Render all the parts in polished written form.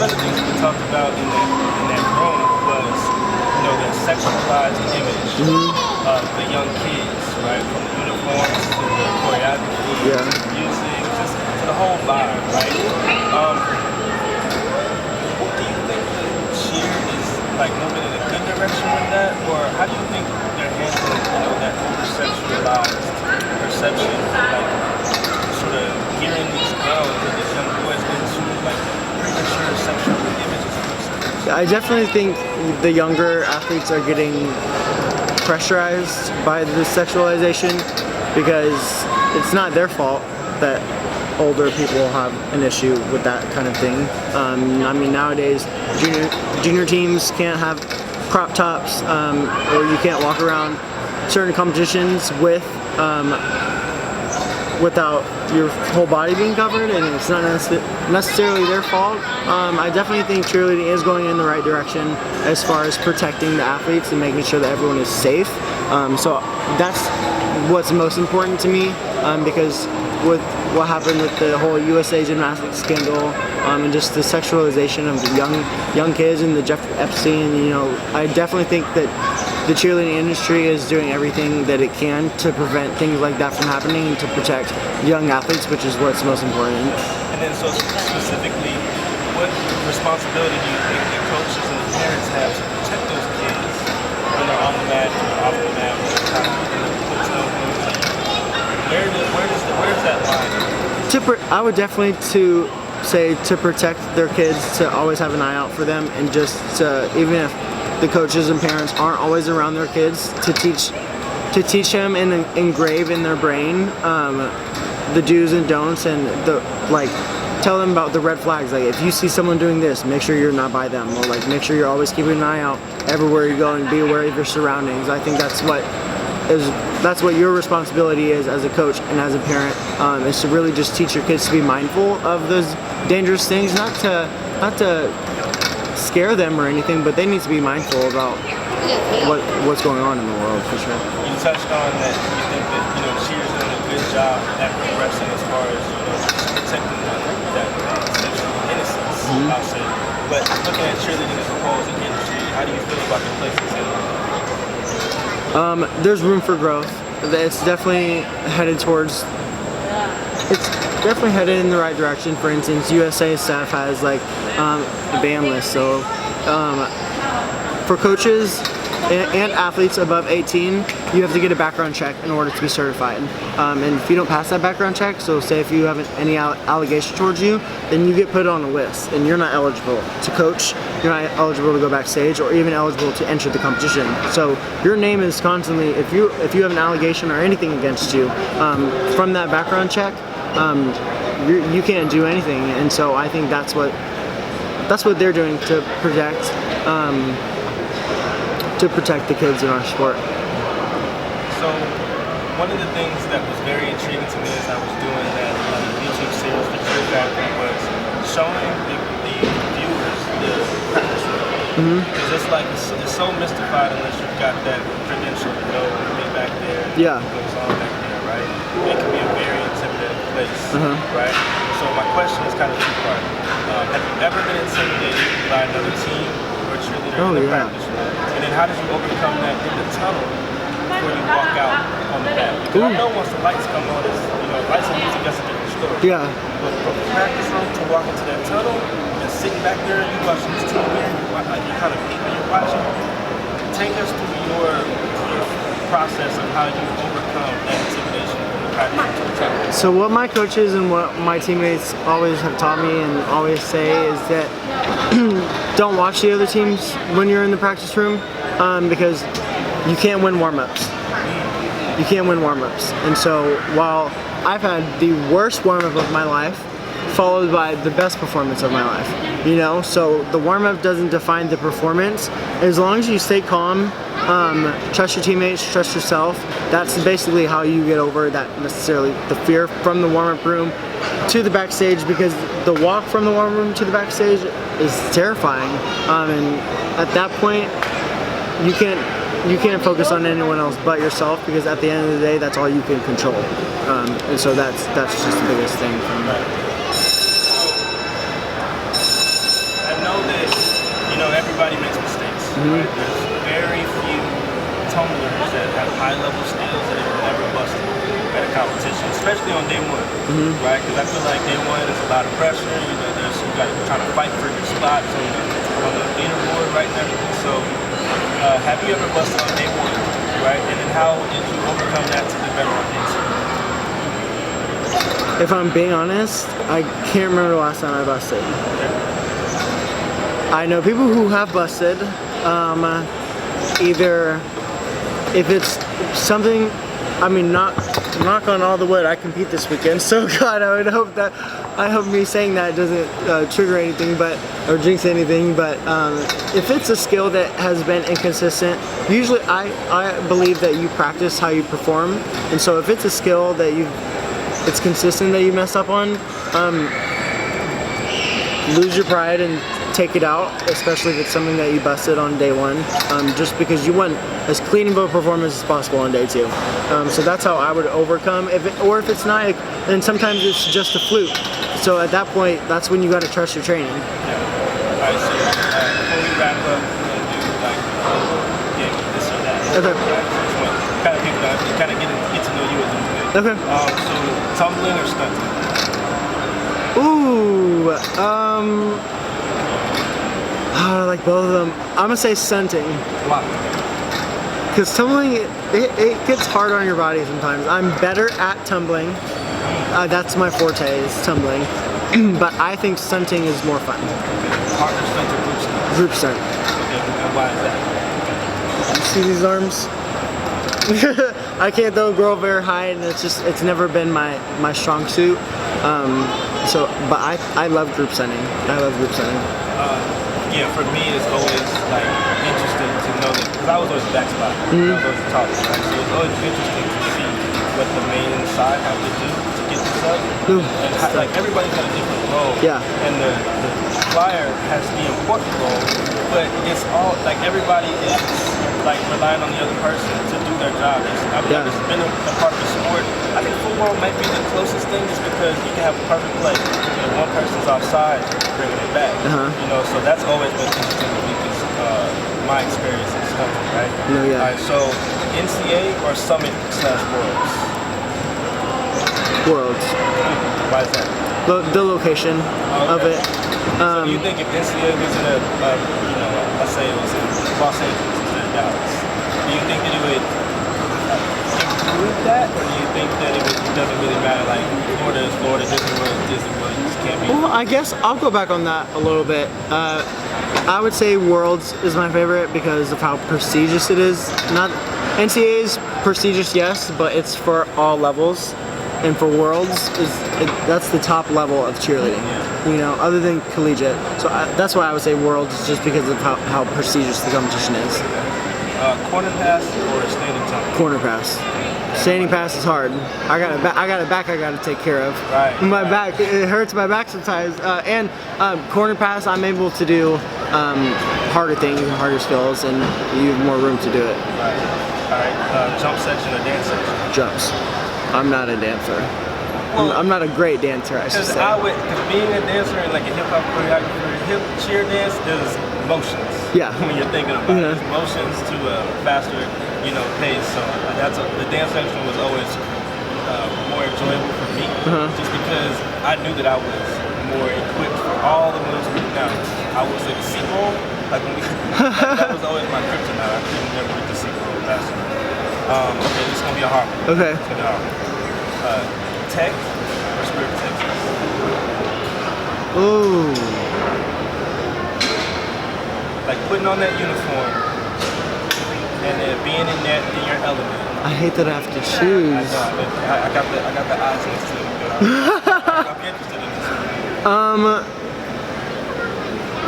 one of the things we talked about in that room was, the sexualized image of the young kids, right? From the uniforms to the choreography, to the music, just to the whole vibe, right? Do you think the cheer is like moving in a good direction with that, or how do you think they're handling, that over-sexualized perception, like sort of gearing these girls and these young boys into like premature sexual images of themselves? I definitely think the younger athletes are getting pressurized by the sexualization because it's not their fault that older people have an issue with that kind of thing. I mean, nowadays junior teams can't have crop tops, or you can't walk around certain competitions without your whole body being covered, and it's not necessarily their fault. I definitely think cheerleading is going in the right direction as far as protecting the athletes and making sure that everyone is safe. So that's what's most important to me, because with what happened with the whole USA gymnastics scandal, and just the sexualization of the young kids and the Jeff Epstein, I definitely think that the cheerleading industry is doing everything that it can to prevent things like that from happening and to protect young athletes, which is what's most important. And then so specifically, what responsibility do you think the coaches and the parents have to protect those kids when they're on the mat or off the mat, when they're kind of in the where's that line? I would definitely say to protect their kids, to always have an eye out for them, and just to, even if the coaches and parents aren't always around their kids, to teach them and engrave in their brain the do's and don'ts, and tell them about the red flags. Like, if you see someone doing this, make sure you're not by them, or make sure you're always keeping an eye out everywhere you go and be aware of your surroundings. I think that's what your responsibility is as a coach and as a parent, is to really just teach your kids to be mindful of those dangerous things, not to scare them or anything, but they need to be mindful about what's going on in the world, for sure. You touched on that you think that cheers doing a good job at progressing as far as protecting that sexual innocence, I'll say. But looking at cheerleading as a whole as an industry, how do you feel about the place it's in? There's room for growth. It's definitely headed in the right direction. For instance, USA staff has a ban list, so for coaches and athletes above 18, you have to get a background check in order to be certified. And if you don't pass that background check, so say if you have any allegation towards you, then you get put on a list and you're not eligible to coach, you're not eligible to go backstage, or even eligible to enter the competition. So your name is constantly, if you have an allegation or anything against you from that background check, you can't do anything. And so I think that's what they're doing to protect the kids in our sport. So one of the things that was very intriguing to me as I was doing that YouTube series for Cheer Factory was showing the viewers the practice room. Because it's so mystified unless you've got that credential to know what's back there, what goes on back there, right? It can be a very intimidating place, right? So my question is kind of two-part. Have you ever been intimidated by another team or cheerleader in the practice room? And then how did you overcome that in the tunnel before you walk out on the mat? Because I know once the lights come on, it's, lights and music, that's a different story. Yeah. But from the practice room to walk into that tunnel and sitting back there and you watching this team here, you kind of peek when you're watching. Take us through your process of how you overcome that intimidation from the practice room to the tunnel. So what my coaches and what my teammates always have taught me and always say is that don't watch the other teams when you're in the practice room, because you can't win warm-ups. You can't win warm-ups. And so while I've had the worst warm-up of my life, followed by the best performance of my life, so the warm-up doesn't define the performance. As long as you stay calm, trust your teammates, trust yourself, that's basically how you get over that the fear from the warm-up room to the backstage, because the walk from the warm room to the backstage is terrifying, and at that point you can't focus on anyone else but yourself, because at the end of the day that's all you can control, and so that's just the biggest thing from that. I everybody makes mistakes. Right? There's very few tumblers that have high-level skills that have never busted at a competition, especially on day one, right? Because I feel like day one is a lot of pressure. You know, you got to try to fight for your spots on the leaderboard, right, and everything. So, have you ever busted on day one, right? And then how did you overcome that to do better on day two? If I'm being honest, I can't remember the last time I busted. I know people who have busted. Either if it's something, I mean, knock on all the wood, I compete this weekend, so God, I hope me saying that doesn't trigger anything, or jinx anything, but if it's a skill that has been inconsistent, usually I believe that you practice how you perform, and so if it's a skill that it's consistent that you mess up on, lose your pride and take it out, especially if it's something that you busted on day one, just because you want as clean of a performance as possible on day two. So that's how I would overcome. If it's not, then sometimes it's just a fluke. So at that point, that's when you got to trust your training. Yeah. All right, so before we wrap up, we're going to do like this or that. Okay. Kind of get to know you a little bit. Okay. So tumbling or stunting? Ooh, I like both of them. I'm gonna say stunting. Why? Because tumbling, it gets hard on your body sometimes. I'm better at tumbling. That's my forte, is tumbling. But I think stunting is more fun. Partner stunt or group stunt? Group stunt. Okay, and why is that? You see these arms? I can't throw a girl very high, and it's never been my strong suit. But I love group stunting. I love group stunting. Yeah, for me, it's always like interesting to know that, because I was always the back spot. I was always the top, right? So it's always interesting to see what the main side have to do to get this up. And how, like, everybody's got a different role. Yeah. And the flyer has the important role, but it's all like everybody is like relying on the other person to do their job. I've never been a part of the sport. I think football might be the closest thing, just because you can have a perfect play. You know, one person's offside, bringing it back. You know, so that's always been interesting to me, because my experience is something, right? No, yeah. All right, so NCA or Summit/Worlds? Worlds. Why is that? The location of it. So you think if NCA was in you know, let's say it was in Los Angeles instead of Dallas, do you think that it would improve that, or do you think that it doesn't really matter? Like, Florida is Florida, Disney World is Disney World, you just can't be. Well, I guess I'll go back on that a little bit. I would say Worlds is my favorite because of how prestigious it is. Not NCAA is prestigious, yes, but it's for all levels. And for Worlds, that's the top level of cheerleading, you know, other than collegiate. So that's why I would say Worlds, just because of how prestigious the competition is. Corner pass or standing tumble? Corner pass. Standing pass is hard. I got a back I got to take care of. Right. My back, it hurts my back sometimes. And corner pass, I'm able to do harder things and harder skills, and you have more room to do it. Right. All right. Jump section or dance section? Jumps. I'm not a dancer. Well, I'm not a great dancer, I should say. Because being a dancer in like a hip hop choreographer, hip cheer dance, there's motions. Yeah. When you're thinking about it, there's motions to a faster, you know, pace. So the dance section was always more enjoyable for me, just because I knew that I was more equipped for all the moves. Now, I was like a seat roll, like when that was always my kryptonite. I couldn't never get the seat roll faster. Okay, this is gonna be a hard one. Okay. It's gonna be a hard one. Tech or spirit protection? Ooh. Like putting on that uniform and then being in your element. I hate that I have to choose. I know. I got the eyes next to it, but I'm interested in this one.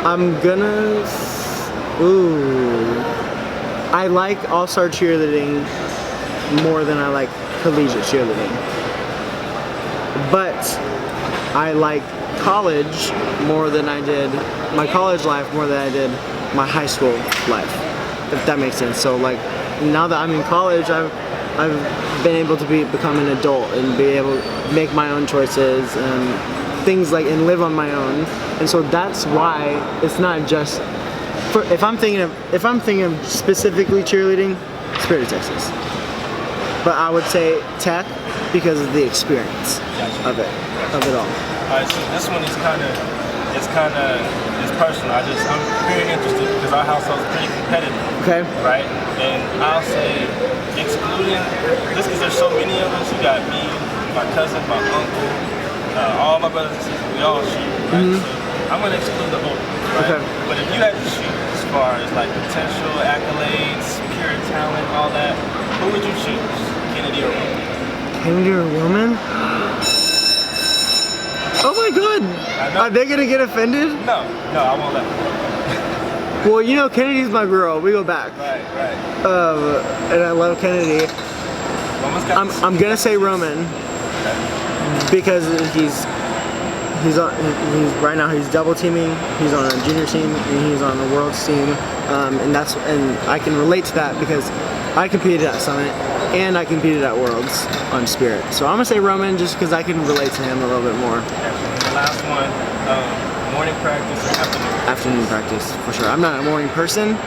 I'm gonna. Ooh. I like all-star cheerleading more than I like collegiate cheerleading. But I like college more than I did my college life more than I did my high school life, if that makes sense. So like now that I'm in college, I've been able to become an adult and be able to make my own choices and things like and live on my own. And so that's why it's not just if I'm thinking of specifically cheerleading, Spirit of Texas. But I would say Tech because of the experience of it all. Alright, so this one is it's personal. I'm very interested because our household is pretty competitive. Okay. Right? And I'll say, excluding, just because there's so many of us, you got me, my cousin, my uncle, all my brothers and sisters, we all shoot, right? Mm-hmm. So I'm going to exclude the older, right? Okay. But if you had to shoot as far as like potential, accolades, pure talent, all that, who would you choose? Kennedy or Roman? Kennedy or Roman? Oh my god! Are they gonna get offended? No, I won't let them. Well, you know, Kennedy's my girl. We go back. Right. And I love Kennedy. I'm gonna say Roman because he's right now he's double teaming. He's on a junior team and he's on the world's team, and I can relate to that because I competed at Summit and I competed at Worlds on Spirit. So I'm gonna say Roman just because I can relate to him a little bit more. The last one, morning practice or afternoon? Afternoon practice, for sure. I'm not a morning person,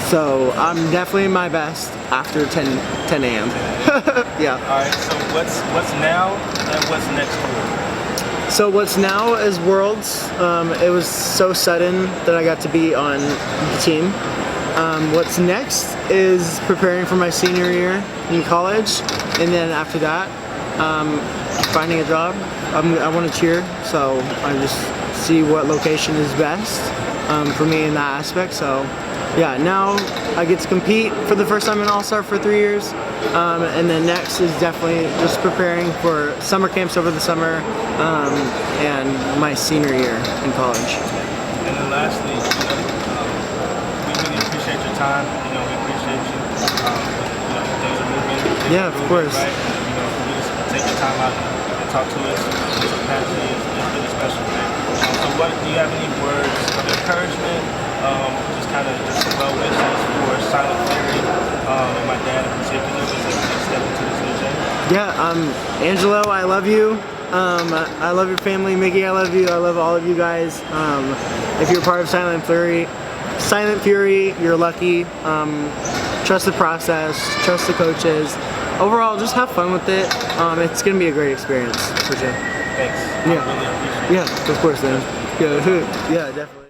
so I'm definitely my best after 10 a.m. Yeah. Alright, so what's now and what's next for you? So what's now is Worlds. It was so sudden that I got to be on the team. What's next is preparing for my senior year in college, and then after that, finding a job. I want to cheer, so I just see what location is best for me in that aspect. So yeah, now I get to compete for the first time in All-Star for 3 years, and then next is definitely just preparing for summer camps over the summer and my senior year in college. And then lastly, we really appreciate your time. We appreciate you. Things are moving. Yeah, of course. Right? For you to take your time out and talk to us. This capacity is really special, man. So do you have any words of encouragement, just well wishes for Silent Fury and my dad in particular as they step into this new journey? Yeah, Angelo, I love you. I love your family. Mickey, I love you. I love all of you guys. If you're part of Silent Fury, you're lucky. Trust the process, trust the coaches. Overall, just have fun with it. It's gonna be a great experience for sure. Thanks. Yeah. I really appreciate it. Yeah, of course, man. Yeah, yeah, definitely.